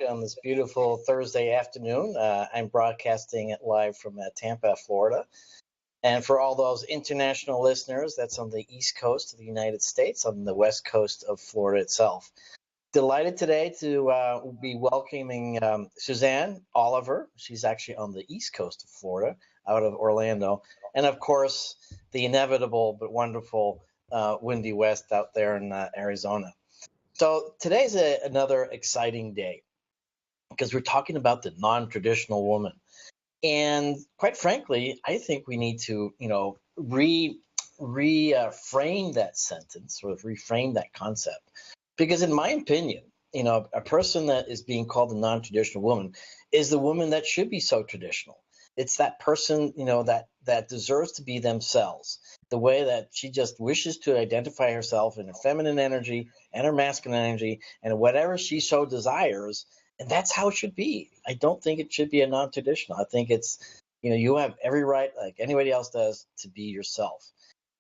on this beautiful Thursday afternoon. I'm broadcasting it live from Tampa, Florida. And for all those international listeners, that's on the East Coast of the United States, on the West Coast of Florida itself. Delighted today to be welcoming Suzanne Oliver. She's actually on the East Coast of Florida, out of Orlando. And, of course, the inevitable but wonderful Wendy West out there in Arizona. So today's another exciting day because we're talking about the non-traditional woman. And quite frankly, I think we need to, reframe that sentence, or reframe that concept. Because in my opinion, a person that is being called a non-traditional woman is the woman that should be so traditional. It's that person, that deserves to be themselves, the way that she just wishes to identify herself in her feminine energy and her masculine energy and whatever she so desires. And that's how it should be. I don't think it should be a non-traditional. I think it's, you have every right, like anybody else does, to be yourself.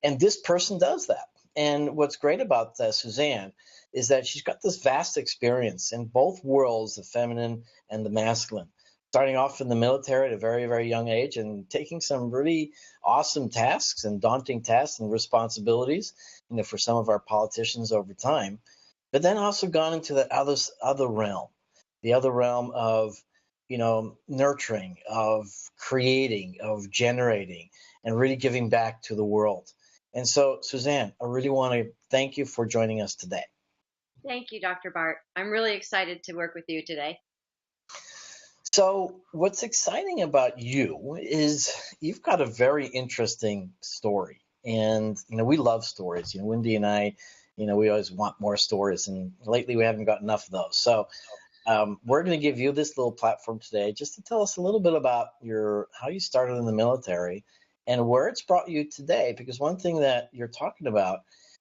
And this person does that. And what's great about Suzanne is that she's got this vast experience in both worlds, the feminine and the masculine. Starting off in the military at a very, very young age and taking some really awesome tasks and daunting tasks and responsibilities, for some of our politicians over time, but then also gone into that other realm, the other realm of, nurturing, of creating, of generating, and really giving back to the world. And so, Suzanne, I really want to thank you for joining us today. Thank you, Dr. Bart. I'm really excited to work with you today. So what's exciting about you is you've got a very interesting story. And, we love stories. Wendy and I, we always want more stories. And lately we haven't got enough of those. So we're going to give you this little platform today just to tell us a little bit about how you started in the military and where it's brought you today. Because one thing that you're talking about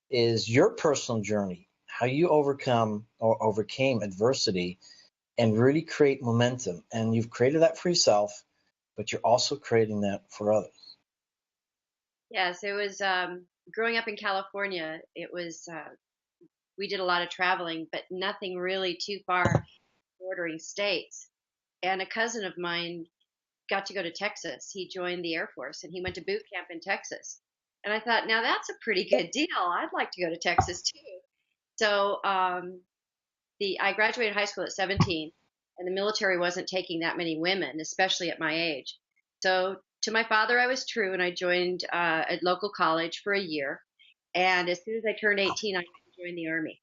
is your personal journey, how you overcame adversity and really create momentum. And you've created that for yourself, but you're also creating that for others. Yes, it was growing up in California. It was we did a lot of traveling, but nothing really too far bordering states. And a cousin of mine got to go to Texas. He joined the Air Force and he went to boot camp in Texas. And I thought, now that's a pretty good deal. I'd like to go to Texas too. So I graduated high school at 17, and the military wasn't taking that many women, especially at my age. So to my father, I was true, and I joined a local college for a year. And as soon as I turned 18, I joined the Army.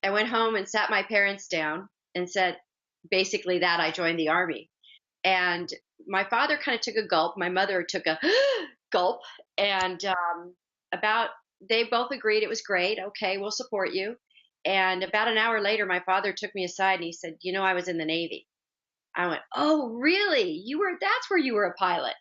I went home and sat my parents down and said basically that I joined the Army. And my father kind of took a gulp. My mother took a gulp. And they both agreed it was great. Okay, we'll support you. And about an hour later, my father took me aside and he said, I was in the Navy. I went, oh, really? That's where you were a pilot.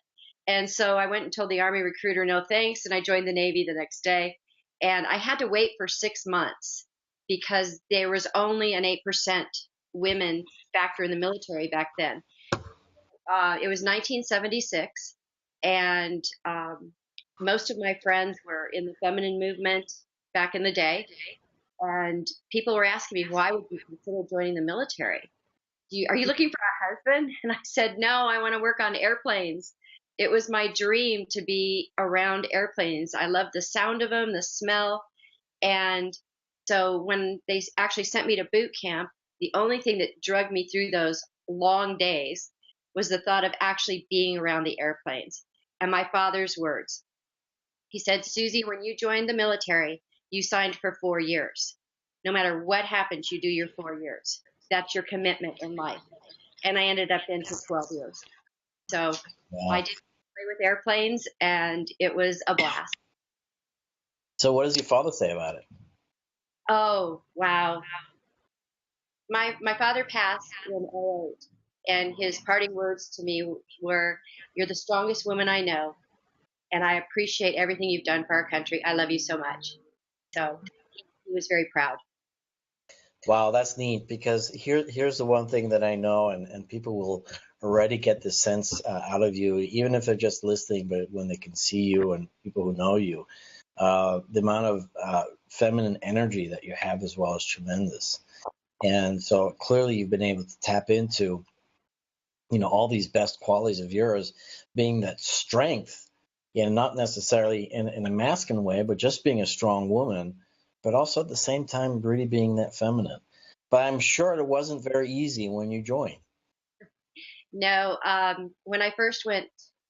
And so I went and told the Army recruiter, no thanks. And I joined the Navy the next day. And I had to wait for 6 months because there was only an 8% women factor in the military back then. It was 1976. And most of my friends were in the feminine movement back in the day. And people were asking me, why would you consider joining the military? Are you looking for a husband? And I said, no, I want to work on airplanes. It was my dream to be around airplanes. I love the sound of them, the smell. And so when they actually sent me to boot camp, the only thing that drugged me through those long days was the thought of actually being around the airplanes. And my father's words. He said, Susie, when you joined the military, you signed for 4 years. No matter what happens, you do your 4 years. That's your commitment in life. And I ended up into 12 years. So wow. I did play with airplanes, and it was a blast. So what does your father say about it? Oh, wow. My father passed in 2008, and his parting words to me were, you're the strongest woman I know, and I appreciate everything you've done for our country. I love you so much. So he was very proud. Wow, that's neat, because here's the one thing that I know, and people will already get this sense out of you, even if they're just listening, but when they can see you and people who know you, the amount of feminine energy that you have as well is tremendous. And so clearly you've been able to tap into, all these best qualities of yours, being that strength, not necessarily in a masculine way, but just being a strong woman, but also at the same time really being that feminine. But I'm sure it wasn't very easy when you joined. No, when I first went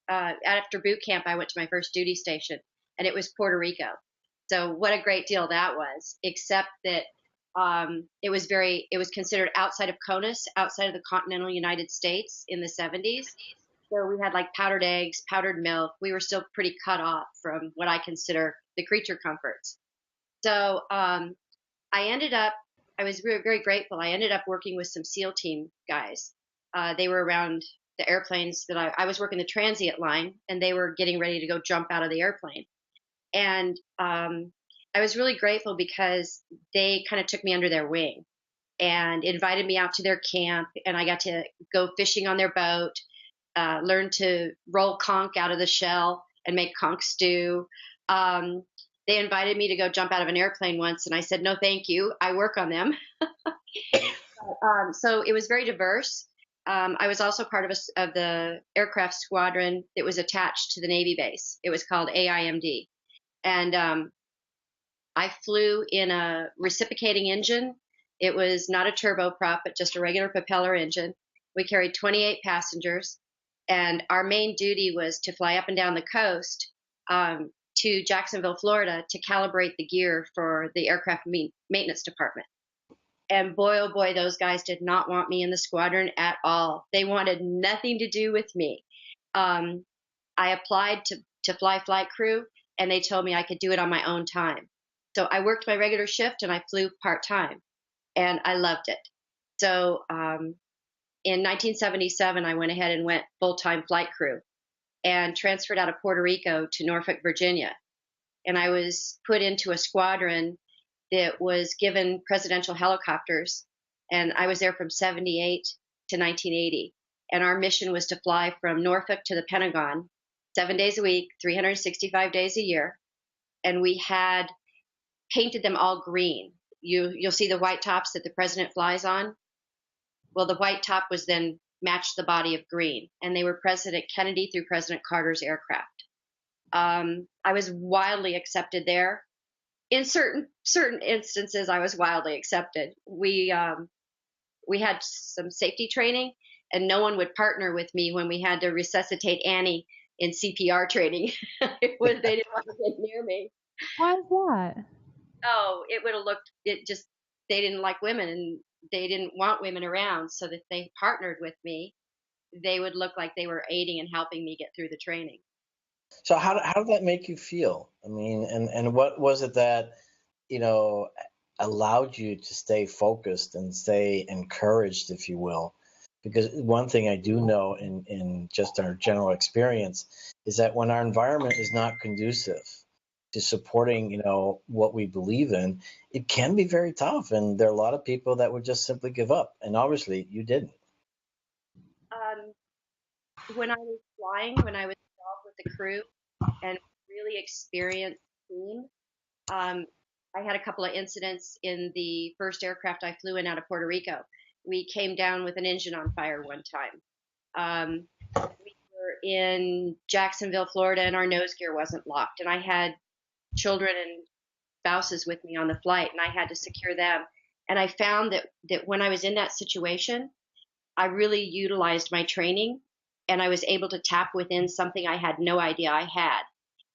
after boot camp, I went to my first duty station, and it was Puerto Rico. So what a great deal that was, except that it was considered outside of CONUS, outside of the continental United States in the 70s. So we had like powdered eggs, powdered milk. We were still pretty cut off from what I consider the creature comforts. So I was very, very grateful. I ended up working with some SEAL team guys. They were around the airplanes that I was working the transient line, and they were getting ready to go jump out of the airplane. And I was really grateful because they kind of took me under their wing and invited me out to their camp, and I got to go fishing on their boat, learn to roll conch out of the shell and make conch stew. They invited me to go jump out of an airplane once, and I said, no, thank you. I work on them. So it was very diverse. I was also part of the aircraft squadron that was attached to the Navy base. It was called AIMD. And I flew in a reciprocating engine. It was not a turboprop, but just a regular propeller engine. We carried 28 passengers, and our main duty was to fly up and down the coast to Jacksonville, Florida, to calibrate the gear for the aircraft maintenance department. And boy, oh boy, those guys did not want me in the squadron at all. They wanted nothing to do with me. I applied to fly flight crew, and they told me I could do it on my own time. So I worked my regular shift, and I flew part-time, and I loved it. So in 1977, I went ahead and went full-time flight crew and transferred out of Puerto Rico to Norfolk, Virginia. And I was put into a squadron that was given presidential helicopters, and I was there from 78 to 1980. And our mission was to fly from Norfolk to the Pentagon 7 days a week, 365 days a year. And we had painted them all green. You'll see the white tops that the president flies on. Well, the white top was then matched the body of green, and they were President Kennedy through President Carter's aircraft. I was wildly accepted there. In certain instances, I was wildly accepted. We had some safety training, and no one would partner with me when we had to resuscitate Annie in CPR training. They didn't want to get near me. Why is that? Oh, it would have looked. They didn't like women, and they didn't want women around. So that if they partnered with me, they would look like they were aiding and helping me get through the training. So how did that make you feel? I mean, and what was it that, allowed you to stay focused and stay encouraged, if you will? Because one thing I do know in just our general experience is that when our environment is not conducive to supporting, what we believe in, it can be very tough. And there are a lot of people that would just simply give up. And obviously you didn't. When I was flying, when I was involved with the crew and really experienced team, I had a couple of incidents in the first aircraft I flew in out of Puerto Rico. We came down with an engine on fire one time. We were in Jacksonville, Florida, and our nose gear wasn't locked. And I had children and spouses with me on the flight, and I had to secure them. And I found that when I was in that situation, I really utilized my training, and I was able to tap within something I had no idea I had.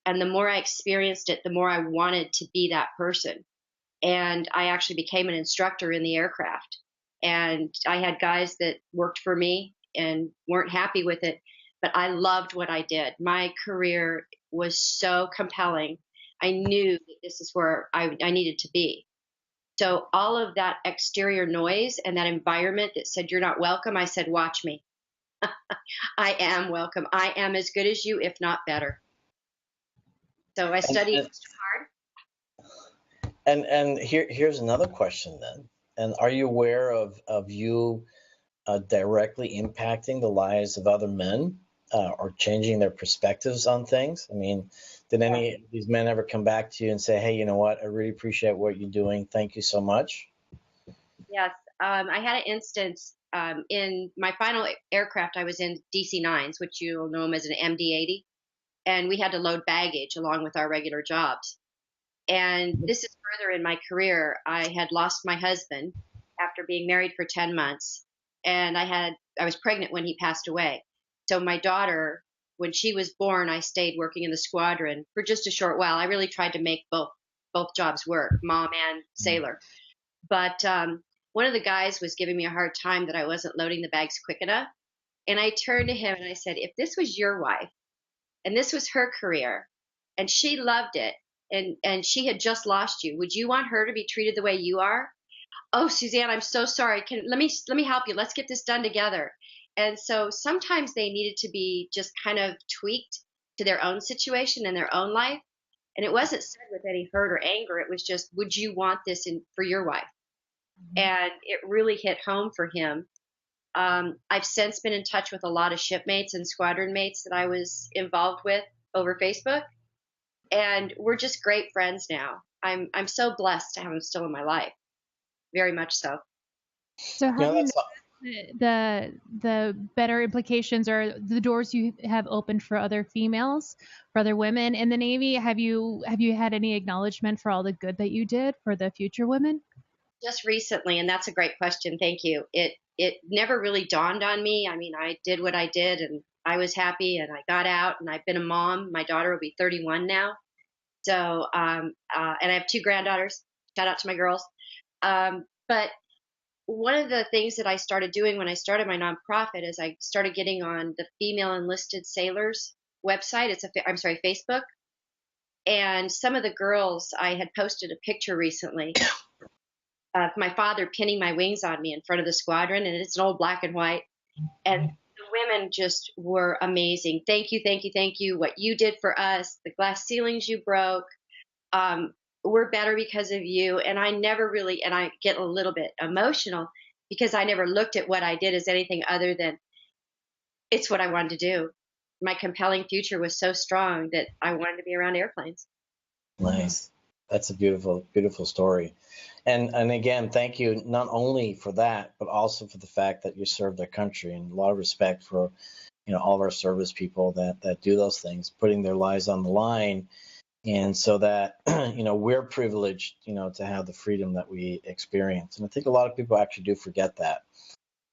And the more I experienced it, the more I wanted to be that person. And I actually became an instructor in the aircraft. And I had guys that worked for me and weren't happy with it, but I loved what I did. My career was so compelling. I knew that this is where I needed to be. So all of that exterior noise and that environment that said, you're not welcome, I said, watch me. I am welcome. I am as good as you, if not better. So I studied hard. And here's another question then. And are you aware of you directly impacting the lives of other men or changing their perspectives on things? I mean, did any of these men ever come back to you and say, hey, you know what? I really appreciate what you're doing. Thank you so much. Yes. I had an instance in my final aircraft. I was in DC-9s, which you'll know them as an MD-80, and we had to load baggage along with our regular jobs. And this is further in my career. I had lost my husband after being married for 10 months, and I was pregnant when he passed away. So my daughter, when she was born, I stayed working in the squadron for just a short while. I really tried to make both jobs work, mom and sailor. But one of the guys was giving me a hard time that I wasn't loading the bags quick enough. And I turned to him and I said, if this was your wife and this was her career and she loved it and she had just lost you, would you want her to be treated the way you are? Oh, Suzanne, I'm so sorry. Let me help you. Let's get this done together. And so sometimes they needed to be just kind of tweaked to their own situation and their own life. And it wasn't said with any hurt or anger. It was just, would you want this for your wife? And it really hit home for him. I've since been in touch with a lot of shipmates and squadron mates that I was involved with over Facebook, and we're just great friends now. I'm so blessed to have them still in my life, very much so. So have you noticed the better implications or the doors you have opened for other females, for other women in the Navy? Have you had any acknowledgement for all the good that you did for the future women? Just recently, and that's a great question. Thank you. It never really dawned on me. I mean, I did what I did, and I was happy, and I got out, and I've been a mom. My daughter will be 31 now. So, and I have two granddaughters. Shout out to my girls. But one of the things that I started doing when I started my nonprofit is I started getting on the Female Enlisted Sailors website. Facebook. And some of the girls, I had posted a picture recently of my father pinning my wings on me in front of the squadron, and it's an old black and white. And the women just were amazing. Thank you, thank you, thank you. What you did for us, the glass ceilings you broke, we're better because of you. And I never really, and I get a little bit emotional because I never looked at what I did as anything other than it's what I wanted to do. My compelling future was so strong that I wanted to be around airplanes. Nice. That's a beautiful, beautiful story. And again, thank you not only for that, but also for the fact that you served our country, and a lot of respect for, all of our service people that do those things, putting their lives on the line. And so that, we're privileged, to have the freedom that we experience. And I think a lot of people actually do forget that.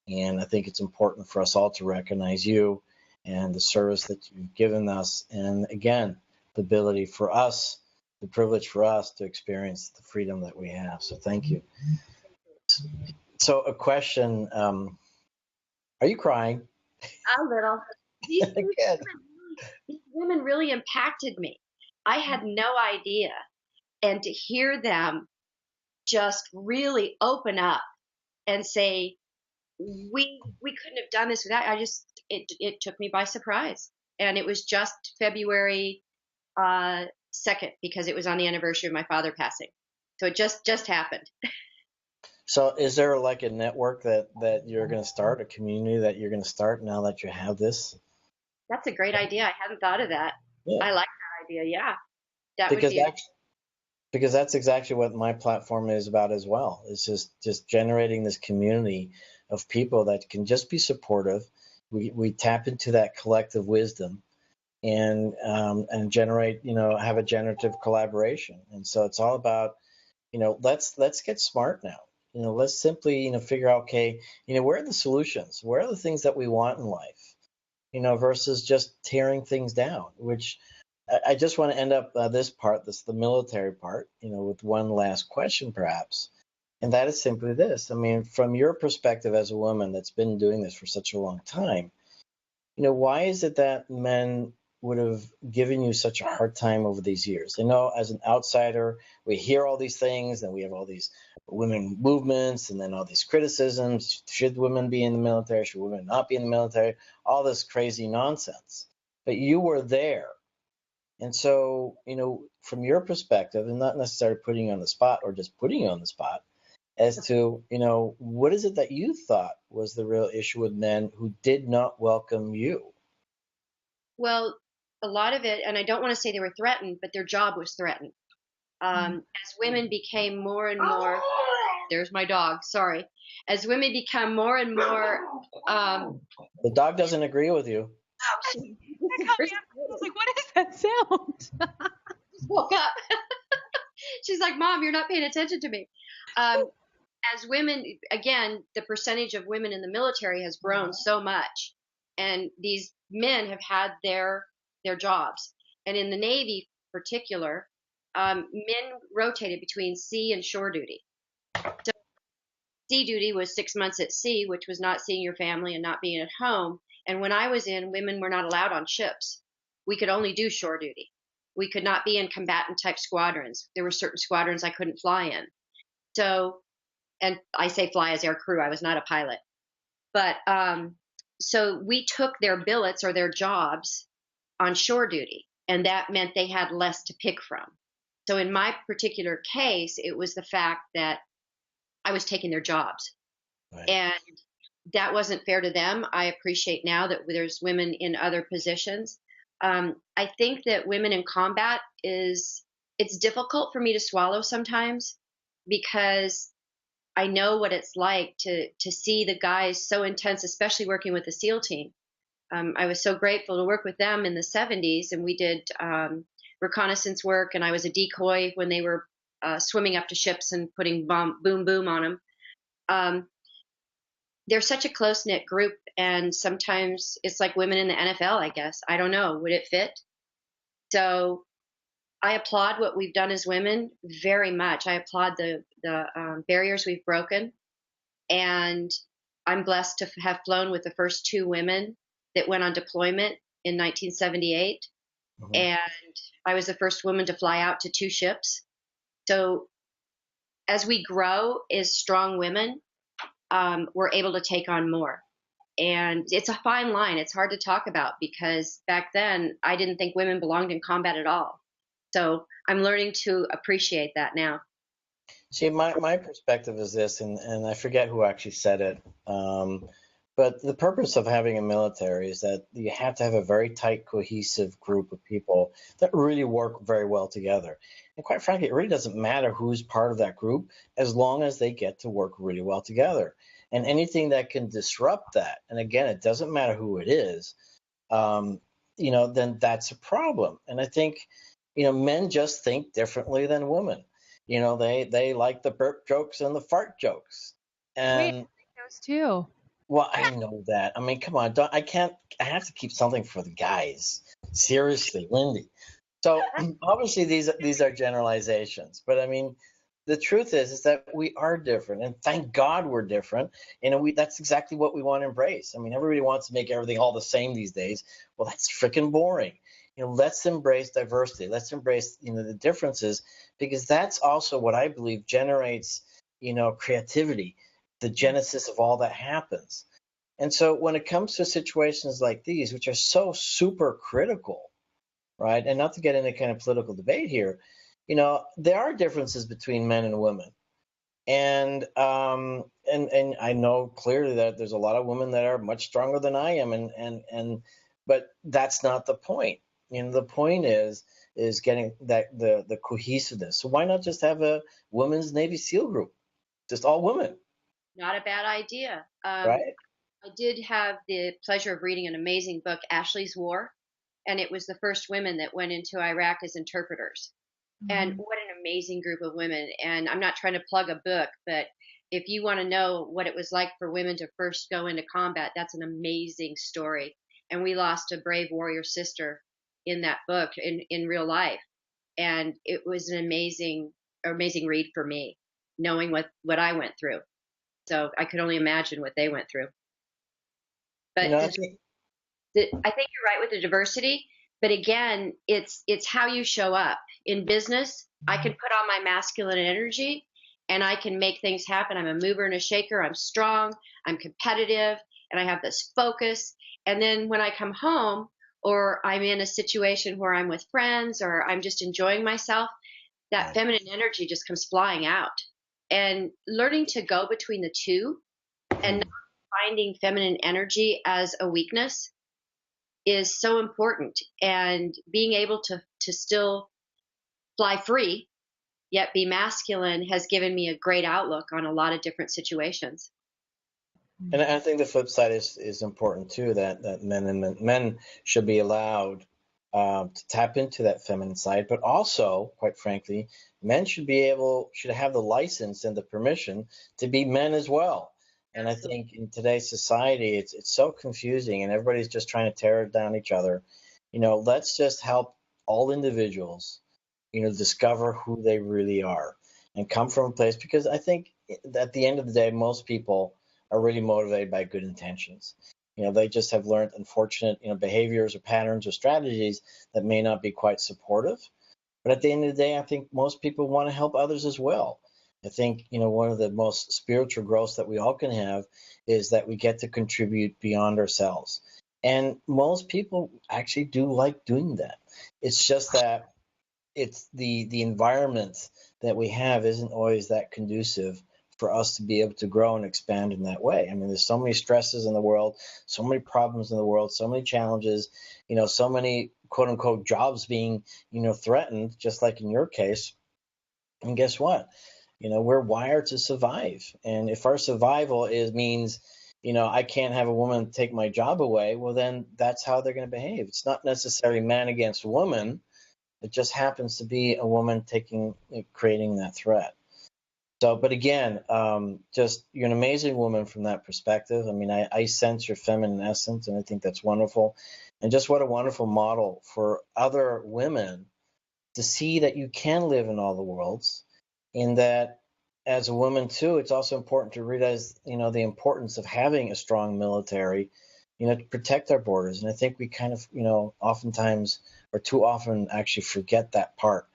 And I think it's important for us all to recognize you and the service that you've given us. And again, the ability for us, the privilege for us to experience the freedom that we have. So thank you. So a question, are you crying? A little. These women really impacted me. I had no idea. And to hear them just really open up and say, we couldn't have done this without, it took me by surprise. And it was just February 2nd, because it was on the anniversary of my father passing. So it just happened. So is there like a network that you're going to start, a community that you're going to start now that you have this? That's a great idea. I hadn't thought of that. Yeah. I like that idea. Yeah. Because that's exactly what my platform is about as well. It's just generating this community of people that can just be supportive. We tap into that collective wisdom and generate, have a generative collaboration. And so it's all about, let's get smart now. Let's simply, figure out, okay, where are the solutions? Where are the things that we want in life? Versus just tearing things down, which I just want to end up the military part, with one last question perhaps. And that is simply this. I mean, from your perspective as a woman that's been doing this for such a long time, why is it that men would have given you such a hard time over these years? I know as an outsider, we hear all these things and we have all these women movements and then all these criticisms. Should women be in the military? Should women not be in the military? All this crazy nonsense. But you were there. And so, from your perspective, and not necessarily putting you on the spot or just putting you on the spot, as to, what is it that you thought was the real issue with men who did not welcome you? Well, a lot of it, and I don't want to say they were threatened, but their job was threatened. As women became more and more there's my dog, sorry. As women become more and more, the dog doesn't agree with you. I was like, what is that sound? Just woke up. She's like, Mom, you're not paying attention to me. As women, again, the percentage of women in the military has grown so much, and these men have had their jobs. And in the Navy, in particular, men rotated between sea and shore duty. So sea duty was 6 months at sea, which was not seeing your family and not being at home. And when I was in, women were not allowed on ships. We could only do shore duty. We could not be in combatant type squadrons. There were certain squadrons I couldn't fly in. So, and I say fly as air crew, I was not a pilot. But so we took their billets or their jobs on shore duty, and that meant they had less to pick from. So in my particular case, it was the fact that I was taking their jobs. Right. And that wasn't fair to them. I appreciate now that there's women in other positions. I think that women in combat it's difficult for me to swallow sometimes, because I know what it's like to see the guys so intense, especially working with the SEAL team. I was so grateful to work with them in the 70s, and we did reconnaissance work, and I was a decoy when they were swimming up to ships and putting boom boom on them. They're such a close-knit group, and sometimes it's like women in the NFL, I guess. I don't know. Would it fit? So I applaud what we've done as women very much. I applaud the barriers we've broken, and I'm blessed to have flown with the first 2 women that went on deployment in 1978, and I was the first woman to fly out to 2 ships. So as we grow as strong women, we're able to take on more. And it's a fine line. It's hard to talk about, because back then I didn't think women belonged in combat at all. So I'm learning to appreciate that now. See, my perspective is this, and I forget who actually said it, but the purpose of having a military is that you have to have a very tight, cohesive group of people that really work very well together. And quite frankly, it really doesn't matter who's part of that group, as long as they get to work really well together. And anything that can disrupt that, and again, it doesn't matter who it is, then that's a problem. And I think, men just think differently than women. They like the burp jokes and the fart jokes. And wait, those too. Well, I know that. I mean, come on. I have to keep something for the guys. Seriously, Wendy. So obviously these are generalizations, but I mean, the truth is that we are different, and thank God we're different. That's exactly what we want to embrace. I mean, everybody wants to make everything all the same these days. Well, that's freaking boring. Let's embrace diversity. Let's embrace, the differences, because that's also what I believe generates, creativity, the genesis of all that happens. And so when it comes to situations like these, which are so super critical, right? And not to get into kind of political debate here, there are differences between men and women. And I know clearly that there's a lot of women that are much stronger than I am, but that's not the point. The point is getting that the cohesiveness. So why not just have a women's Navy SEAL group, just all women? Not a bad idea. Right. I did have the pleasure of reading an amazing book, Ashley's War, and it was the first women that went into Iraq as interpreters. And what an amazing group of women. And I'm not trying to plug a book, but if you want to know what it was like for women to first go into combat, that's an amazing story. And we lost a brave warrior sister in that book in real life. And it was an amazing read for me, knowing what I went through. So I could only imagine what they went through. But I think you're right with the diversity. But again, it's how you show up. In business, I can put on my masculine energy and I can make things happen. I'm a mover and a shaker. I'm strong. I'm competitive. And I have this focus. And then when I come home, or I'm in a situation where I'm with friends, or I'm just enjoying myself, that feminine energy just comes flying out. And learning to go between the two and not finding feminine energy as a weakness is so important. And being able to still fly free, yet be masculine has given me a great outlook on a lot of different situations. And I think the flip side is important too, that men should be allowed to tap into that feminine side, but also, quite frankly, men should have the license and the permission to be men as well. And I think in today's society, it's so confusing, and everybody's just trying to tear down each other. Let's just help all individuals, discover who they really are and come from a place, because I think at the end of the day, most people are really motivated by good intentions. They just have learned unfortunate, behaviors or patterns or strategies that may not be quite supportive. But at the end of the day, I think most people want to help others as well. I think, one of the most spiritual growths that we all can have is that we get to contribute beyond ourselves. And most people actually do like doing that. It's just that it's the environment that we have isn't always that conducive for us to be able to grow and expand in that way. I mean, there's so many stresses in the world, so many problems in the world, so many challenges, so many quote unquote jobs being, threatened, just like in your case. And guess what? We're wired to survive. And if our survival means, I can't have a woman take my job away, well, then that's how they're going to behave. It's not necessarily man against woman. It just happens to be a woman creating that threat. So, but again, just you're an amazing woman from that perspective. I mean, I sense your feminine essence, and I think that's wonderful. And just what a wonderful model for other women to see that you can live in all the worlds, and that as a woman too, it's also important to realize, the importance of having a strong military, to protect our borders. And I think we kind of, oftentimes or too often actually forget that part.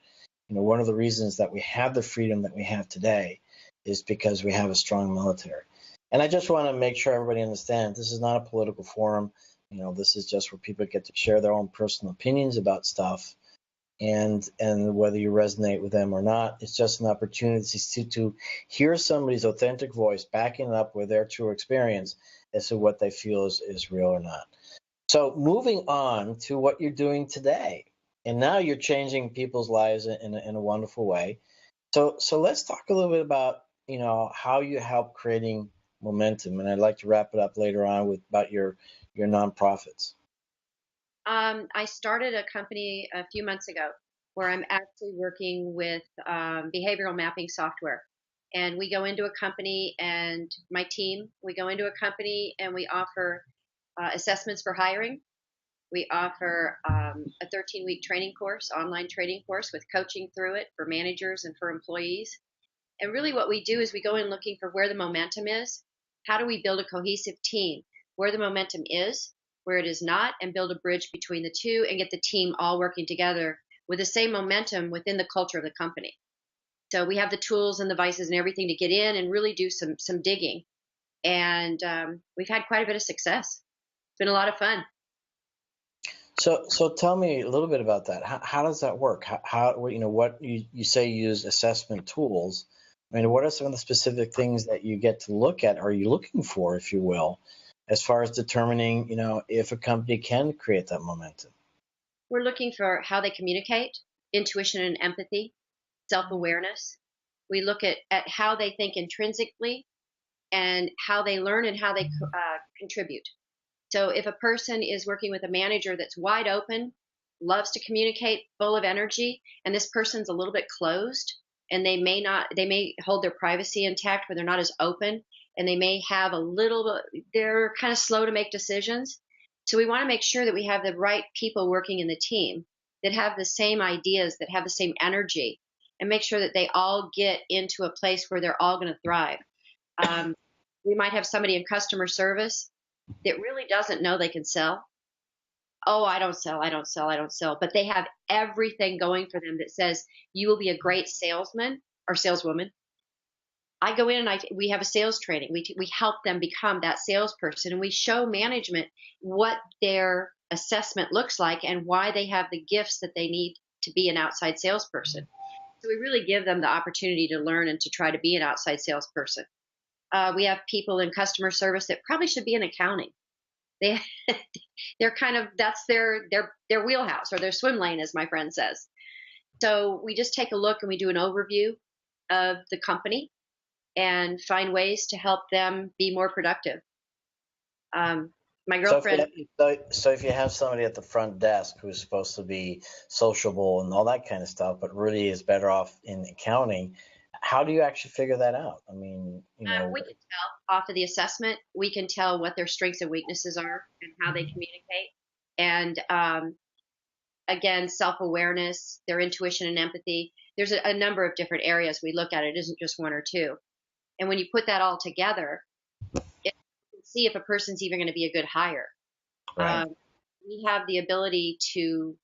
One of the reasons that we have the freedom that we have today is because we have a strong military. And I just want to make sure everybody understands this is not a political forum. This is just where people get to share their own personal opinions about stuff. And whether you resonate with them or not, it's just an opportunity to hear somebody's authentic voice backing it up with their true experience as to what they feel is real or not. So moving on to what you're doing today. And now you're changing people's lives in a wonderful way. So let's talk a little bit about, how you help creating momentum. And I'd like to wrap it up later on about your nonprofits. I started a company a few months ago where I'm actually working with behavioral mapping software. And we go into a company, and my team, we go into a company and we offer assessments for hiring. We offer a 13-week training course, online training course with coaching through it for managers and for employees. And really what we do is we go in looking for where the momentum is. How do we build a cohesive team where the momentum is, where it is not, and build a bridge between the two and get the team all working together with the same momentum within the culture of the company. So we have the tools and the devices and everything to get in and really do some digging. And we've had quite a bit of success. It's been a lot of fun. So tell me a little bit about that. How does that work? What you say you use assessment tools. I mean, what are some of the specific things that you get to look at? Are you looking for, if you will, as far as determining, if a company can create that momentum? We're looking for how they communicate, intuition and empathy, self-awareness. We look at how they think intrinsically and how they learn and how they contribute. So if a person is working with a manager that's wide open, loves to communicate, full of energy, and this person's a little bit closed, and they may hold their privacy intact where they're not as open, and they may have they're kind of slow to make decisions. So we want to make sure that we have the right people working in the team that have the same ideas, that have the same energy, and make sure that they all get into a place where they're all going to thrive. We might have somebody in customer service that really doesn't know they can sell. Oh, I don't sell. But they have everything going for them that says you will be a great salesman or saleswoman. I go in and we have a sales training. We help them become that salesperson, and we show management what their assessment looks like and why they have the gifts that they need to be an outside salesperson. So we really give them the opportunity to learn and to try to be an outside salesperson. We have people in customer service that probably should be in accounting. They're kind of, that's their wheelhouse or their swim lane, as my friend says. So we just take a look and we do an overview of the company and find ways to help them be more productive. My girlfriend. So if you have somebody at the front desk who's supposed to be sociable and all that kind of stuff, but really is better off in accounting, how do you actually figure that out? I mean, We can tell off of the assessment. We can tell what their strengths and weaknesses are and how they communicate. And again, self-awareness, their intuition and empathy. There's a number of different areas we look at. It isn't just one or two. And when you put that all together, you can see if a person's even going to be a good hire. Right. We have the ability to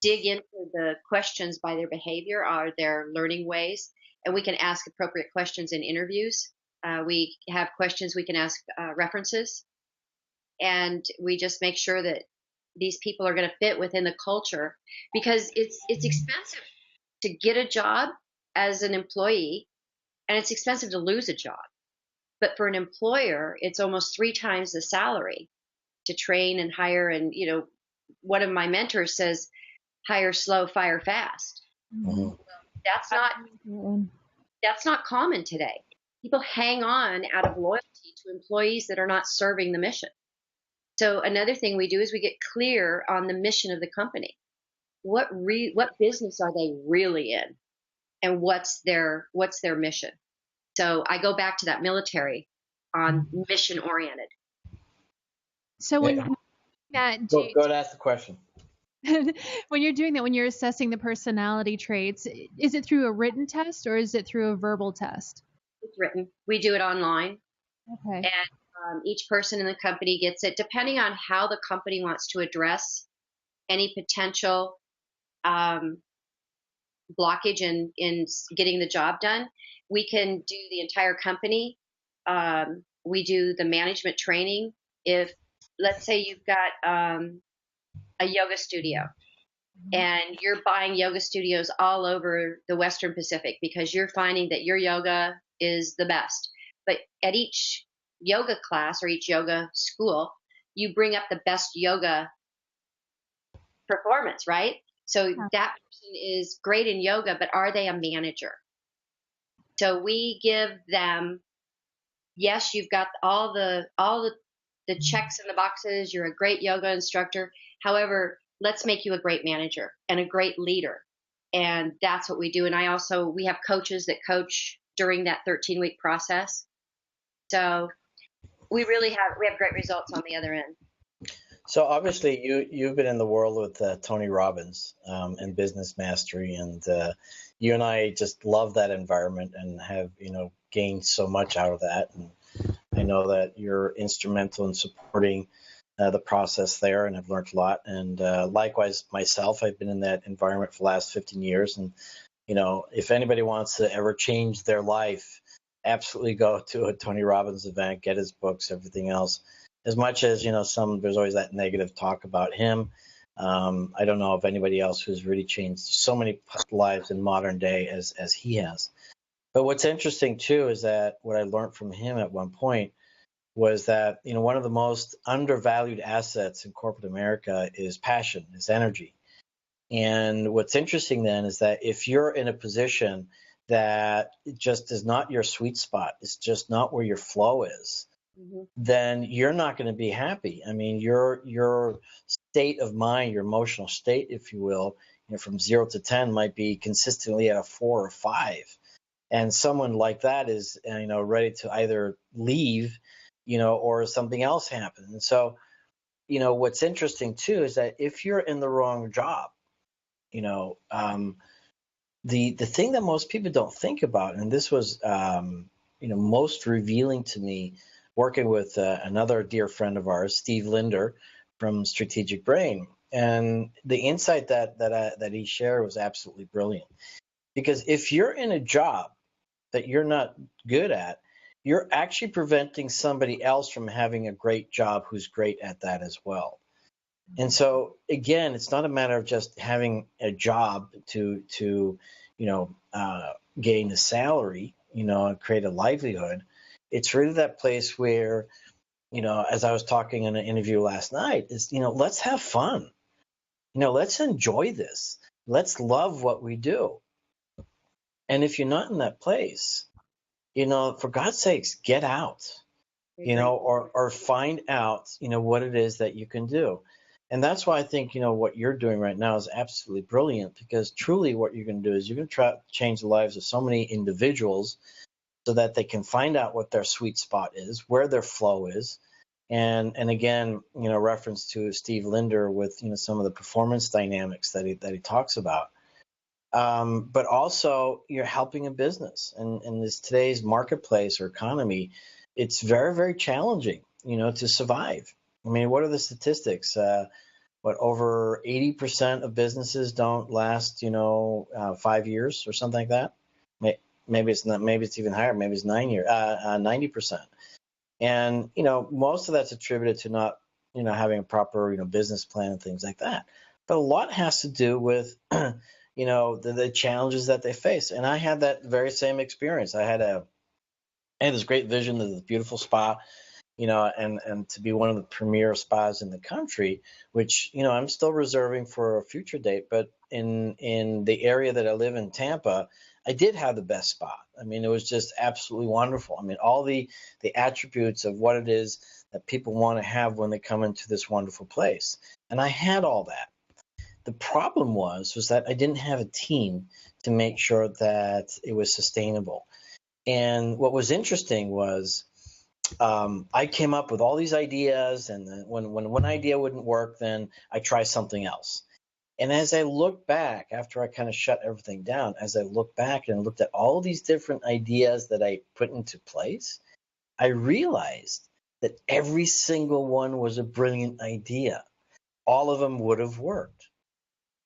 dig into the questions by their behavior or their learning ways, and we can ask appropriate questions in interviews. We have questions we can ask references, and we just make sure that these people are going to fit within the culture, because it's expensive to get a job as an employee, and it's expensive to lose a job. But for an employer, it's almost 3 times the salary to train and hire. And one of my mentors says, hire slow, fire fast. Mm-hmm. That's not common today. People hang on out of loyalty to employees that are not serving the mission. So another thing we do is we get clear on the mission of the company. What business are they really in, and what's their mission? So I go back to that military on mission oriented. So when Go ahead, ask the question. when you're doing that, when you're assessing the personality traits, is it through a written test or is it through a verbal test? It's written. We do it online. Okay. And each person in the company gets it, depending on how the company wants to address any potential blockage in getting the job done. We can do the entire company. We do the management training. If, let's say, you've got a yoga studio, and you're buying yoga studios all over the Western Pacific because you're finding that your yoga is the best. But at each yoga class or each yoga school, you bring up the best yoga performance, right? So that person is great in yoga, but are they a manager? So we give them, yes, you've got all the checks in the boxes. You're a great yoga instructor. However, let's make you a great manager and a great leader. And that's what we do. And we have coaches that coach during that 13-week process. So we have great results on the other end. So obviously you've been in the world with Tony Robbins and Business Mastery, and you and I just love that environment and have gained so much out of that. And I know that you're instrumental in supporting the process there, and I've learned a lot. And likewise, myself, I've been in that environment for the last 15 years. And if anybody wants to ever change their life, absolutely go to a Tony Robbins event, get his books, everything else. As much as there's always that negative talk about him. I don't know of anybody else who's really changed so many lives in modern day as he has. But what's interesting too is that what I learned from him at one point was that one of the most undervalued assets in corporate America is passion, is energy. And what's interesting then is that if you're in a position that just is not your sweet spot, it's just not where your flow is, then you're not going to be happy. I mean, your state of mind, your emotional state, if you will, from 0 to 10 might be consistently at a 4 or 5. And someone like that is, ready to either leave, or something else happen. And so, what's interesting too is that if you're in the wrong job, the thing that most people don't think about, and this was, most revealing to me, working with another dear friend of ours, Steve Linder from Strategic Brain, and the insight that he shared was absolutely brilliant. Because if you're in a job that you're not good at, you're actually preventing somebody else from having a great job who's great at that as well. And so again, it's not a matter of just having a job to gain a salary, and create a livelihood. It's really that place where, as I was talking in an interview last night, is, let's have fun. Let's enjoy this. let's love what we do. And if you're not in that place, for God's sakes, get out, or find out, what it is that you can do. And that's why I think, what you're doing right now is absolutely brilliant, because truly what you're going to do is you're going to try to change the lives of so many individuals so that they can find out what their sweet spot is, where their flow is. And again, reference to Steve Linder with, some of the performance dynamics that he talks about. But also you're helping a business, and in this today's marketplace or economy, it's very, very challenging, to survive. I mean, what are the statistics? Over 80% of businesses don't last, 5 years or something like that. Maybe it's not. Maybe it's even higher. Maybe it's 9 years, 90%. And most of that's attributed to not, having a proper, business plan and things like that. But a lot has to do with the challenges that they face. And I had that very same experience. I had this great vision of this beautiful spa, and to be one of the premier spas in the country, which, I'm still reserving for a future date. But in the area that I live in, Tampa, I did have the best spa. I mean, it was just absolutely wonderful. I mean, all the attributes of what it is that people want to have when they come into this wonderful place. And I had all that. The problem was that I didn't have a team to make sure that it was sustainable. And what was interesting was I came up with all these ideas, and then when one idea wouldn't work, then I try something else. And as I look back, after I kind of shut everything down, as I look back and looked at all these different ideas that I put into place, I realized that every single one was a brilliant idea. All of them would have worked.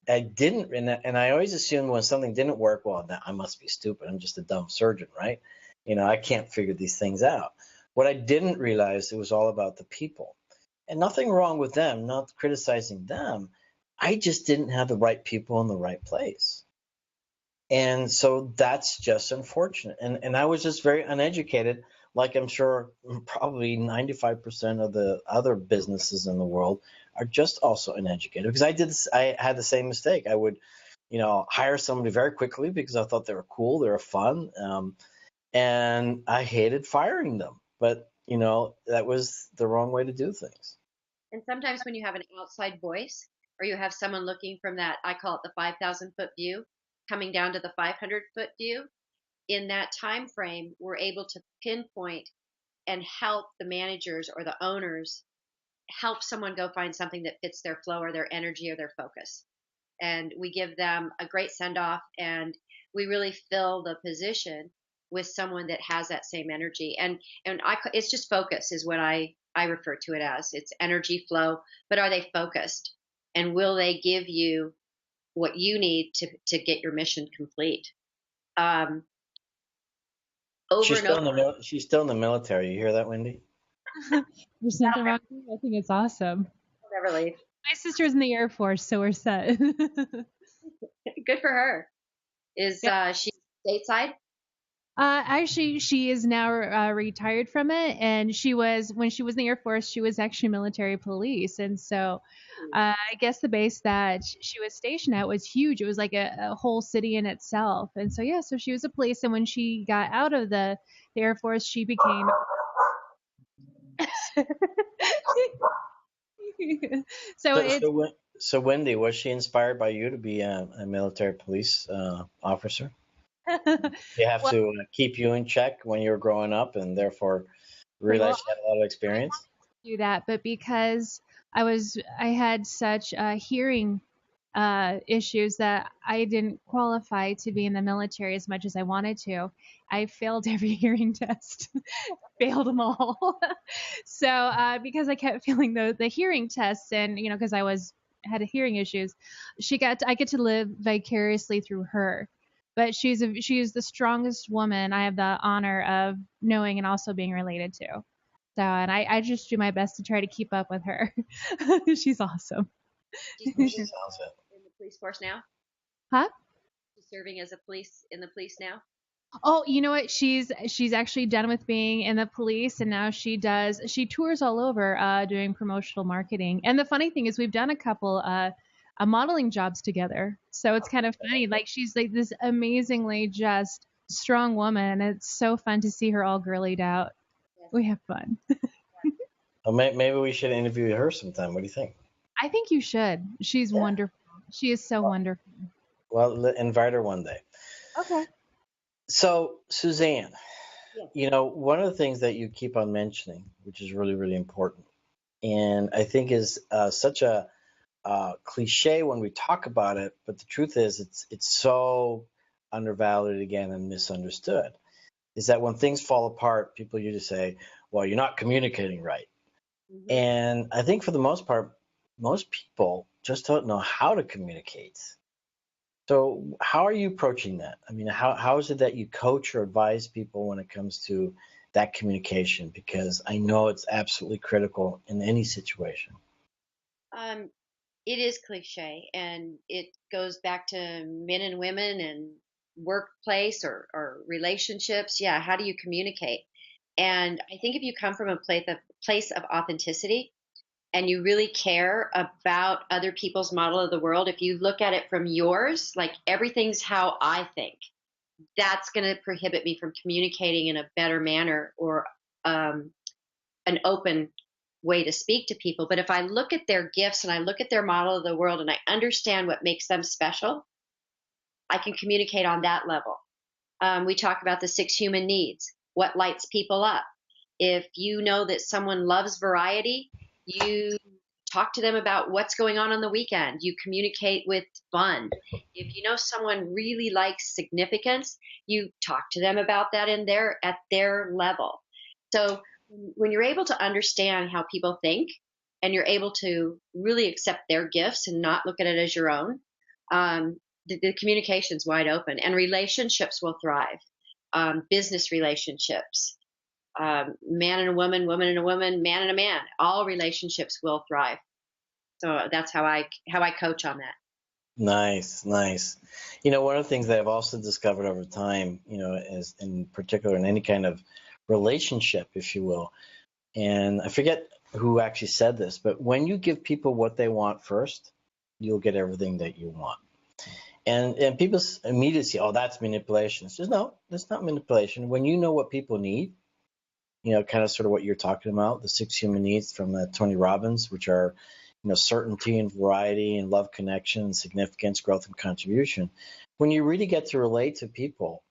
I didn't, and I always assumed when something didn't work, well, I must be stupid. I'm just a dumb surgeon, right? I can't figure these things out. What I didn't realize, it was all about the people. And nothing wrong with them, not criticizing them. I just didn't have the right people in the right place. And so that's just unfortunate. And I was just very uneducated, like I'm sure probably 95% of the other businesses in the world are just also uneducated. Because I had the same mistake. I would, hire somebody very quickly because I thought they were cool, they were fun, and I hated firing them. But, that was the wrong way to do things. And sometimes when you have an outside voice, or you have someone looking from that, I call it the 5,000-foot view, coming down to the 500-foot view, in that time frame, we're able to pinpoint and help the managers or the owners help someone go find something that fits their flow or their energy or their focus. And we give them a great send off, and we really fill the position with someone that has that same energy. And it's just focus is what I refer to it as. It's energy flow, but are they focused? And will they give you what you need to get your mission complete? She's still in the military. You hear that, Wendy? There's nothing wrong with it. I think it's awesome. Never leave. My sister's in the Air Force, so we're set. Good for her. Is she stateside? Actually, she is now retired from it, and when she was in the Air Force, she was actually military police, and so I guess the base that she was stationed at was huge. It was like a whole city in itself, and so so she was a police, and when she got out of the Air Force, she became. So Wendy, was she inspired by you to be a military police officer? You have to keep you in check when you're growing up, and therefore realize you had a lot of experience. I do that, but because I had such hearing issues that I didn't qualify to be in the military as much as I wanted to. I failed every hearing test, failed them all. So because I kept failing the hearing tests, and because I had hearing issues, I get to live vicariously through her. But she's the strongest woman I have the honor of knowing and also being related to. So, and I just do my best to try to keep up with her. She's awesome. She's in the police force now? Huh? She's serving as in the police now? Oh, you know what? She's actually done with being in the police, and now she tours all over doing promotional marketing. And the funny thing is we've done a couple modeling jobs together. So it's kind of funny. Like she's like this amazingly just strong woman, and it's so fun to see her all girlied out. Yes. We have fun. Well, maybe we should interview her sometime. What do you think? I think you should. She's wonderful. She is so wonderful. Well, invite her one day. Okay. So, Suzanne, Yeah. one of the things that you keep on mentioning, which is really, really important, and I think is such a cliche when we talk about it, but the truth is it's so undervalued again and misunderstood, is that when things fall apart, people usually say, well, you're not communicating right. Mm-hmm. And I think for the most part, most people just don't know how to communicate. So how are you approaching that? I mean, how is it that you coach or advise people when it comes to that communication? Because I know it's absolutely critical in any situation. It is cliche, and it goes back to men and women and workplace or relationships. Yeah, how do you communicate? And I think if you come from a place of authenticity and you really care about other people's model of the world, if you look at it from yours, like everything's how I think, that's going to prohibit me from communicating in a better manner or an open way to speak to people. But if I look at their gifts and I look at their model of the world and I understand what makes them special, I can communicate on that level. We talk about the 6 human needs, what lights people up. If you know that someone loves variety, you talk to them about what's going on the weekend. You communicate with fun. If you know someone really likes significance, you talk to them about that at their level. So when you're able to understand how people think and you're able to really accept their gifts and not look at it as your own, the communication's wide open and relationships will thrive. Business relationships, man and a woman, woman and a woman, man and a man, all relationships will thrive. So that's how I coach on that. Nice, nice. One of the things that I've also discovered over time, is in particular in any kind of relationship, if you will, and I forget who actually said this, but when you give people what they want first, you'll get everything that you want. And people immediately say, oh, that's manipulation. It's just, no, that's not manipulation. When you know what people need, kind of sort of what you're talking about, the 6 human needs from Tony Robbins, which are, certainty and variety and love, connection, significance, growth, and contribution. When you really get to relate to people,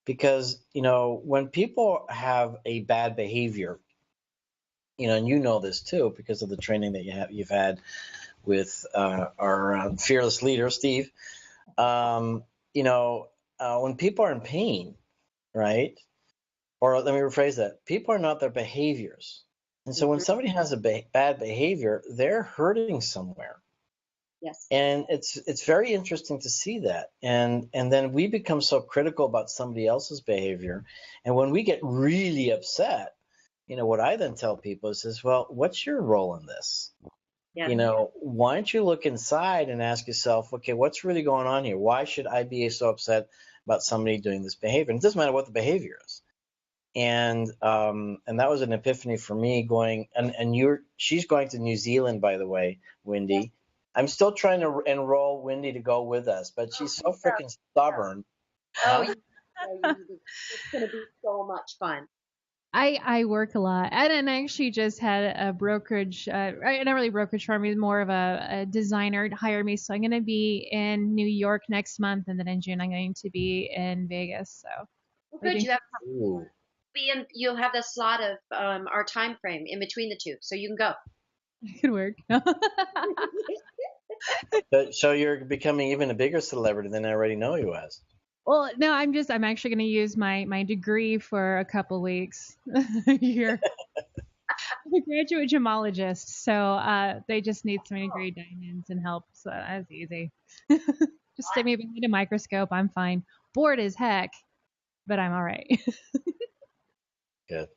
because, when people have a bad behavior, and you know this too, because of the training that you've had with our fearless leader, Steve, when people are in pain, right? Or let me rephrase that. People are not their behaviors. And so when somebody has a bad behavior, they're hurting somewhere. Yes. And it's very interesting to see that. And then we become so critical about somebody else's behavior. And when we get really upset, what I then tell people is, well, what's your role in this? Yeah. Why don't you look inside and ask yourself, okay, what's really going on here? Why should I be so upset about somebody doing this behavior? And it doesn't matter what the behavior is. And that was an epiphany for me going, and she's going to New Zealand, by the way, Wendy. Yes. I'm still trying to enroll Wendy to go with us, but she's so freaking stubborn. Oh, it's going to be so much fun. I work a lot, and I actually just had a brokerage, not really brokerage firm, more of a designer hire me. So I'm going to be in New York next month, and then in June I'm going to be in Vegas. So well, good. You'll have the slot of our time frame in between the two, so you can go. It could work. So you're becoming even a bigger celebrity than I already know you as. Well, no, I'm actually going to use my degree for a couple weeks here. I'm a graduate gemologist, so they just need some grade diamonds and help. So that's easy. Just stick me behind a microscope. I'm fine. Bored as heck, but I'm all right. Good.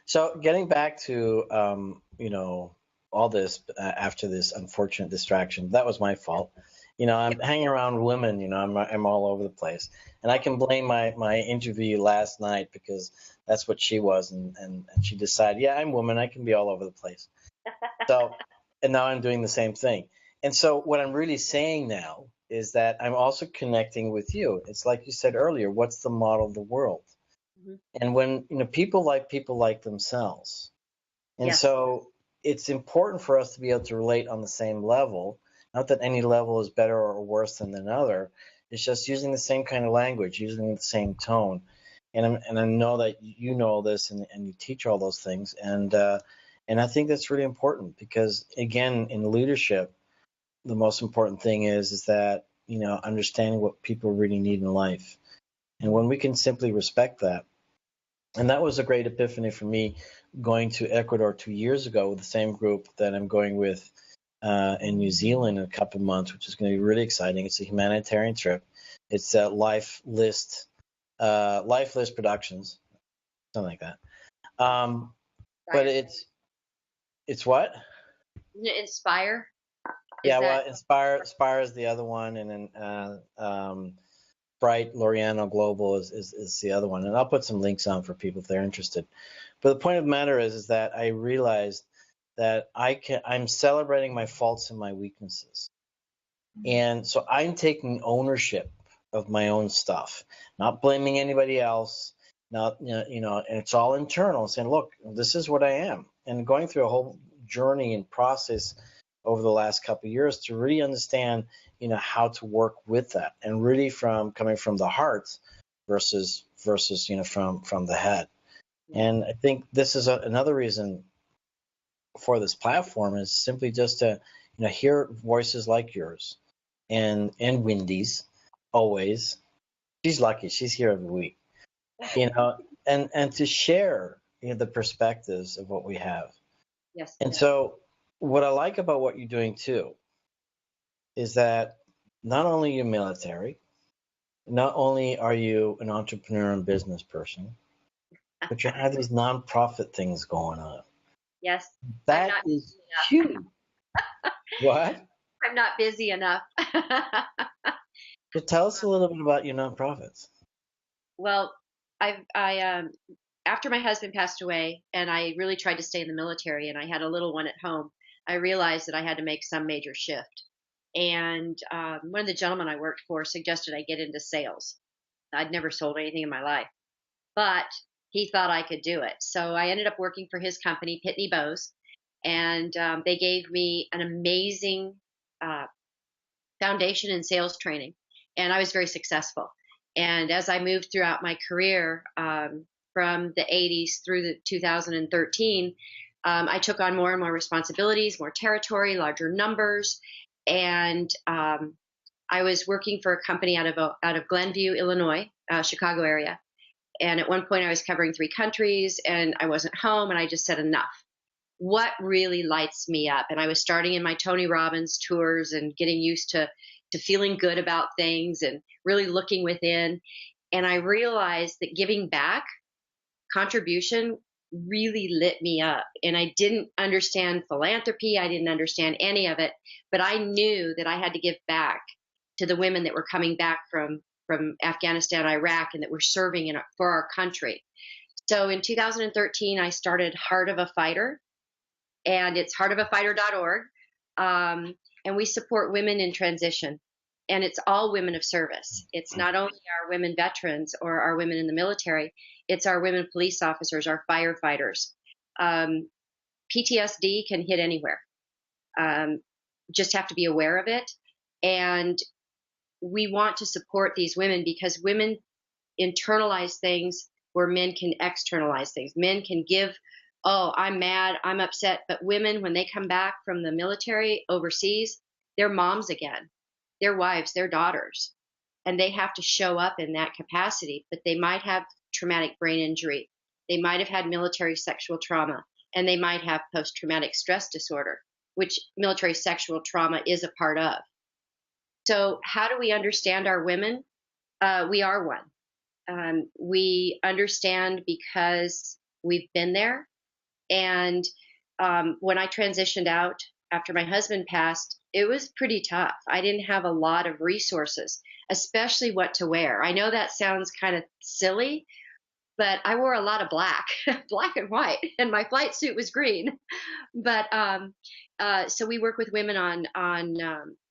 So getting back to all this after this unfortunate distraction, that was my fault. I'm hanging around women, I'm all over the place. And I can blame my interview last night because that's what she was. And she decided, yeah, I'm a woman. I can be all over the place. So, and now I'm doing the same thing. And so what I'm really saying now is that I'm also connecting with you. It's like you said earlier, what's the model of the world? Hmm. And when, people like themselves. And Yes. so it's important for us to be able to relate on the same level. Not that any level is better or worse than another. It's just using the same kind of language, using the same tone. And I know that you know all this and you teach all those things. And I think that's really important because, again, in leadership, the most important thing is that, understanding what people really need in life. And when we can simply respect that, and that was a great epiphany for me going to Ecuador 2 years ago with the same group that I'm going with in New Zealand in a couple of months, which is going to be really exciting. It's a humanitarian trip. It's Life List Productions, something like that. But it's what? Inspire. Yeah, well, Inspire is the other one, and then Bright L'Oriano Global is the other one, and I'll put some links on for people if they're interested. But the point of the matter is that I realized that I'm celebrating my faults and my weaknesses, and so I'm taking ownership of my own stuff, not blaming anybody else, not and it's all internal, saying, look, this is what I am, and going through a whole journey and process over the last couple of years to really understand, how to work with that, and really coming from the heart versus from the head. And I think this is another reason for this platform is simply just to hear voices like yours and Wendy's always. She's lucky; she's here every week. And to share the perspectives of what we have. Yes. And so, what I like about what you're doing too is that not only are you military, not only are you an entrepreneur and business person, but you have these nonprofit things going on. Yes. That is huge. What? I'm not busy enough. So tell us a little bit about your nonprofits. Well, I after my husband passed away, and I really tried to stay in the military, and I had a little one at home, I realized that I had to make some major shift. And one of the gentlemen I worked for suggested I get into sales. I'd never sold anything in my life, but he thought I could do it. So I ended up working for his company, Pitney Bowes, and they gave me an amazing uh, foundation in sales training, and I was very successful. And as I moved throughout my career, from the 80s through the 2013, I took on more and more responsibilities, more territory, larger numbers, and I was working for a company out of Glenview, Illinois, Chicago area. And at one point, I was covering 3 countries, and I wasn't home, and I just said enough. What really lights me up? And I was starting in my Tony Robbins tours and getting used to feeling good about things and really looking within. And I realized that giving back, contribution, really lit me up. And I didn't understand philanthropy. I didn't understand any of it, but I knew that I had to give back to the women that were coming back from Afghanistan, Iraq, and that were serving for our country. So in 2013, I started Heart of a Fighter, and it's heartofafighter.org. And we support women in transition, and it's all women of service. It's not only our women veterans or our women in the military, it's our women police officers, our firefighters. PTSD can hit anywhere. Just have to be aware of it. And we want to support these women because women internalize things where men can externalize things. Men can give, oh, I'm mad, I'm upset. But women, when they come back from the military overseas, they're moms again, their wives, their daughters. And they have to show up in that capacity. But they might have traumatic brain injury. They might have had military sexual trauma. And they might have post-traumatic stress disorder, which military sexual trauma is a part of. So how do we understand our women? We are one. We understand because we've been there. And when I transitioned out after my husband passed, it was pretty tough. I didn't have a lot of resources, especially what to wear. I know that sounds kind of silly, but I wore a lot of black, black and white, and my flight suit was green. But so we work with women on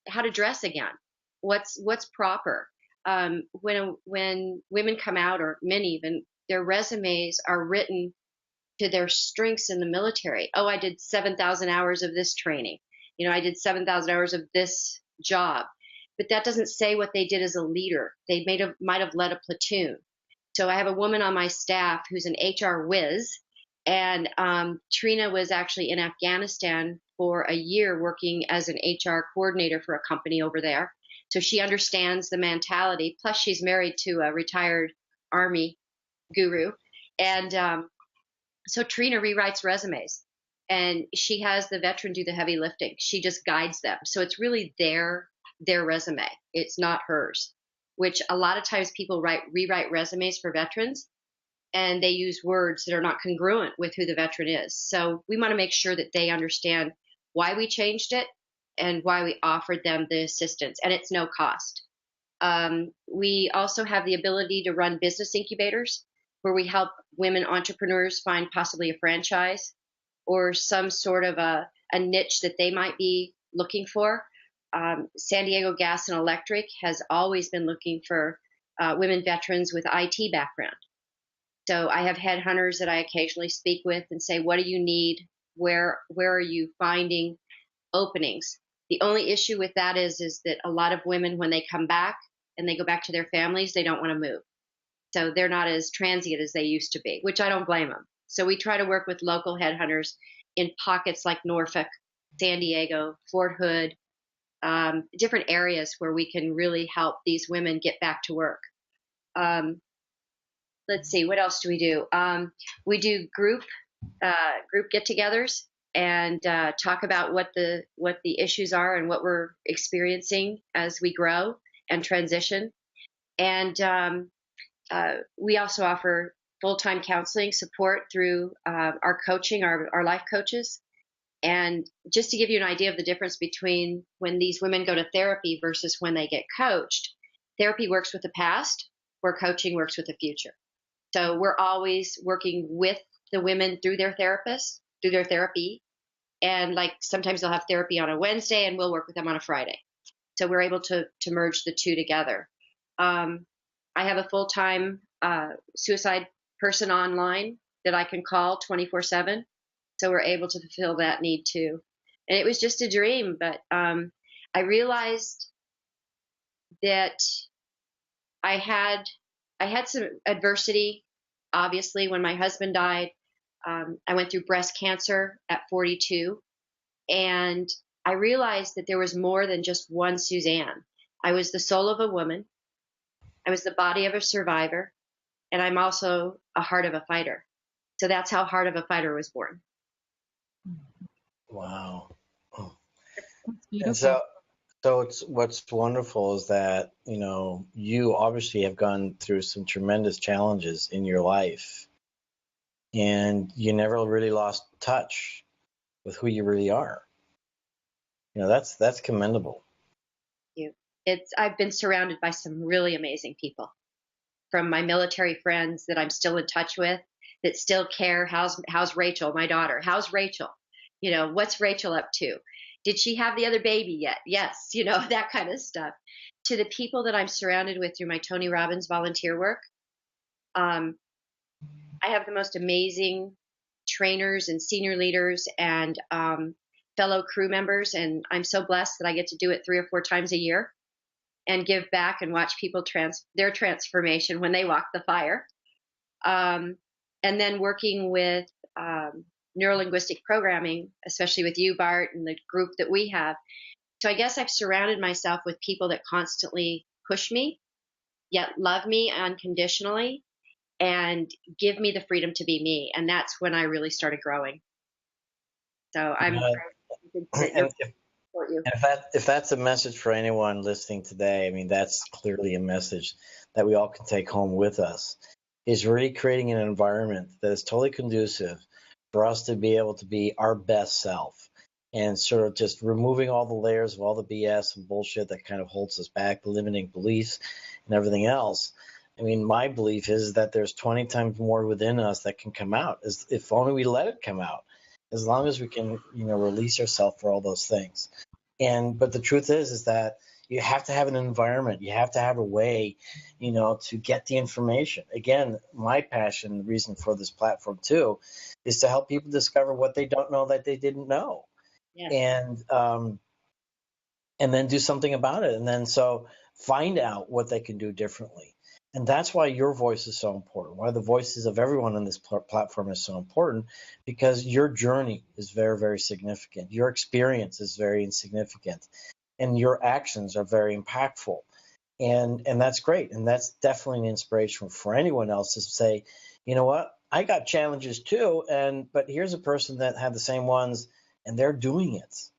how to dress again. What's proper. When women come out, or men even, their resumes are written to their strengths in the military. Oh, I did 7,000 hours of this training. I did 7,000 hours of this job. But that doesn't say what they did as a leader. They might have led a platoon. So I have a woman on my staff who's an HR whiz, and Trina was actually in Afghanistan for a year working as an HR coordinator for a company over there. So she understands the mentality. Plus, she's married to a retired Army guru. And so Trina rewrites resumes, and she has the veteran do the heavy lifting. She just guides them. So it's really their resume. It's not hers, which a lot of times people rewrite resumes for veterans, and they use words that are not congruent with who the veteran is. So we want to make sure that they understand why we changed it and why we offered them the assistance, and it's no cost. We also have the ability to run business incubators where we help women entrepreneurs find possibly a franchise or some sort of a niche that they might be looking for. San Diego Gas and Electric has always been looking for women veterans with IT background. So I have headhunters that I occasionally speak with and say, what do you need? Where are you finding openings? The only issue with that is that a lot of women, when they come back and they go back to their families, they don't want to move. So they're not as transient as they used to be, which I don't blame them. So we try to work with local headhunters in pockets like Norfolk, San Diego, Fort Hood, different areas where we can really help these women get back to work. Let's see, what else do we do? We do group get-togethers and talk about what the issues are and what we're experiencing as we grow and transition. And we also offer full-time counseling support through our coaching, our life coaches. And just to give you an idea of the difference between when these women go to therapy versus when they get coached, therapy works with the past, where coaching works with the future. So we're always working with the women through their therapists, through their therapy. And like sometimes they'll have therapy on a Wednesday and we'll work with them on a Friday. So we're able to merge the two together. I have a full-time suicide person online that I can call 24/7. So we're able to fulfill that need too. And it was just a dream, but I realized that I had some adversity. Obviously, when my husband died, I went through breast cancer at 42, and I realized that there was more than just one Suzanne. I was the soul of a woman. I was the body of a survivor, and I'm also a heart of a fighter. So that's how Heart of a Fighter was born. Wow. That's beautiful. And so what's wonderful is that, you obviously have gone through some tremendous challenges in your life, and you never really lost touch with who you really are. That's commendable. Thank you. I've been surrounded by some really amazing people, from my military friends that I'm still in touch with, that still care. How's Rachel, my daughter? How's Rachel? What's Rachel up to? Did she have the other baby yet? Yes, that kind of stuff. To the people that I'm surrounded with through my Tony Robbins volunteer work, I have the most amazing trainers and senior leaders and fellow crew members, and I'm so blessed that I get to do it 3 or 4 times a year and give back and watch people their transformation when they walk the fire. And then working with neurolinguistic programming, especially with you, Bart, and the group that we have. So I guess I've surrounded myself with people that constantly push me, yet love me unconditionally, and give me the freedom to be me. And that's when I really started growing. So I'm support you. If that's a message for anyone listening today, that's clearly a message that we all can take home with us, is really creating an environment that is totally conducive for us to be able to be our best self, and sort of just removing all the layers of all the BS and bullshit that kind of holds us back, the limiting beliefs and everything else. I mean, my belief is that there's 20 times more within us that can come out, if only we let it come out, as long as we can, release ourselves for all those things. But the truth is that you have to have an environment. You have to have a way, to get the information. Again, my passion, the reason for this platform too, is to help people discover what they don't know that they didn't know. Yes. And then do something about it. And then so find out what they can do differently. And that's why your voice is so important, why the voices of everyone on this platform is so important, because your journey is very, very significant. Your experience is very insignificant, and your actions are very impactful. And that's great. And that's definitely an inspiration for anyone else to say, you know what, I got challenges too. But here's a person that had the same ones and they're doing it.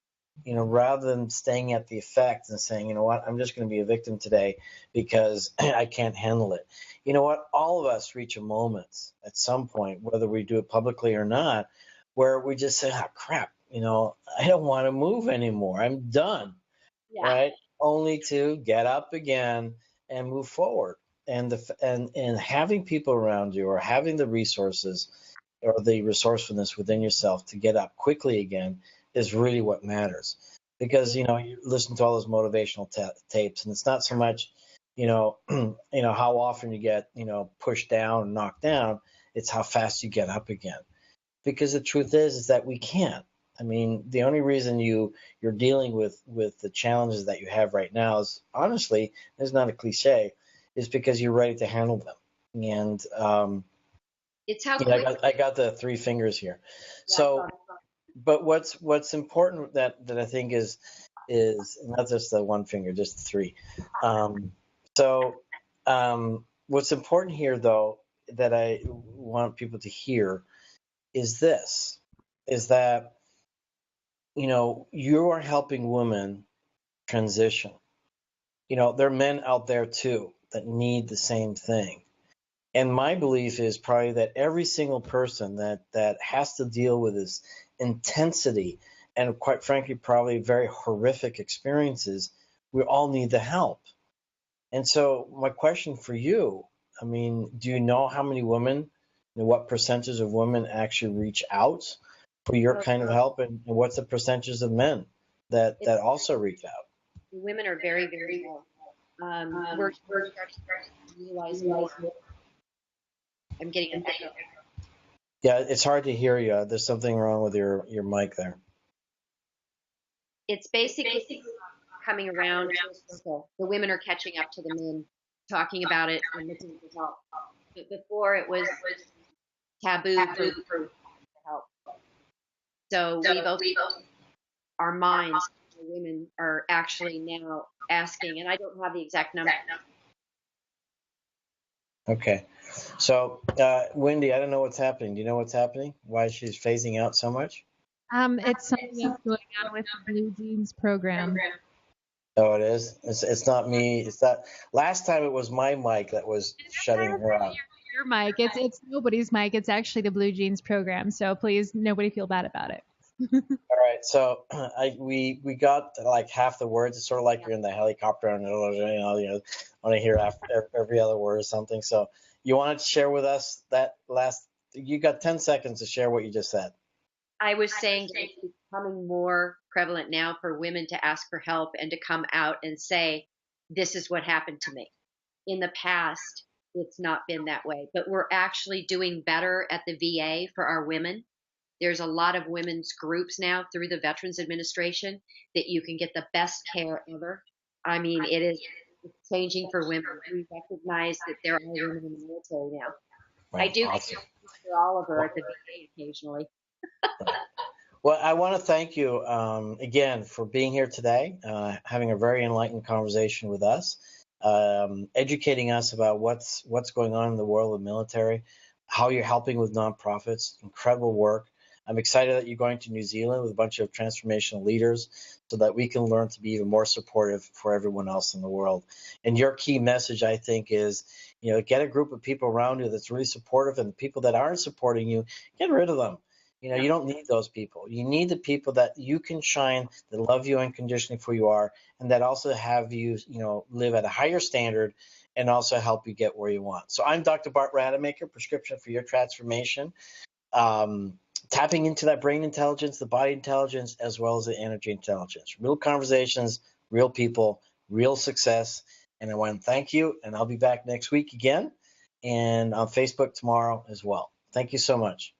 Rather than staying at the effect and saying, you know what, I'm just going to be a victim today because I can't handle it. You know what, all of us reach a moment at some point, whether we do it publicly or not, where we just say, oh, crap, I don't want to move anymore. I'm done, right? Only to get up again and move forward. And having people around you, or having the resources or the resourcefulness within yourself to get up quickly again, is really what matters. Because you listen to all those motivational tapes, and it's not so much how often you get pushed down and knocked down. It's how fast you get up again. Because the truth is that we can't. I mean, the only reason you're dealing with the challenges that you have right now is, honestly, it's not a cliche, is because you're ready to handle them. And it's how I got the three fingers here. So, but what's important that I think is not just the one finger, just the three. What's important here, though, that I want people to hear is this: is that you are helping women transition. There are men out there too that need the same thing. And my belief is probably that every single person that has to deal with this intensity and, quite frankly, probably very horrific experiences, we all need the help. And so my question for you, I mean, do you know how many women, what percentage of women actually reach out for your kind of help, and what's the percentage of men that also reach out? Women are very, very low. We're starting to realize more. I'm getting an echo. Yeah, it's hard to hear you. There's something wrong with your mic there. It's basically coming around to a circle. The women are catching up to the men, talking about it and looking for help. But before, it was taboo for help. So we've opened our minds. The women are actually now asking, and I don't have the exact number. Okay. So, Wendy, I don't know what's happening. Do you know what's happening? Why she's phasing out so much? It's something that's going on with the Blue Jeans program. Oh, it is? It's not me. It's not. Last time it was my mic that was shutting her out. Your mic. It's nobody's mic. It's actually the Blue Jeans program. So please, nobody feel bad about it. All right. So we got like half the words. It's sort of like you're in the helicopter and want to hear every other word or something. So you wanted to share with us that you got 10 seconds to share what you just said. I was saying it's becoming more prevalent now for women to ask for help and to come out and say, this is what happened to me. In the past, it's not been that way, but we're actually doing better at the VA for our women. There's a lot of women's groups now through the Veterans Administration that you can get the best care ever. I mean, it's changing for women. We recognize that there are women in the military now. Right. I do awesome. Mr. Oliver at the VA occasionally. Well, I want to thank you again for being here today, having a very enlightened conversation with us, educating us about what's going on in the world of the military, how you're helping with nonprofits, incredible work. I'm excited that you're going to New Zealand with a bunch of transformational leaders so that we can learn to be even more supportive for everyone else in the world. And your key message, I think, is, get a group of people around you that's really supportive, and the people that aren't supporting you, get rid of them. You don't need those people. You need the people that you can shine, that love you unconditionally for who you are, and that also have you, live at a higher standard and also help you get where you want. So I'm Dr. Bart Rademaker, Prescription for Your Transformation. Tapping into that brain intelligence, the body intelligence, as well as the energy intelligence. Real conversations, real people, real success. And I want to thank you, and I'll be back next week again and on Facebook tomorrow as well. Thank you so much.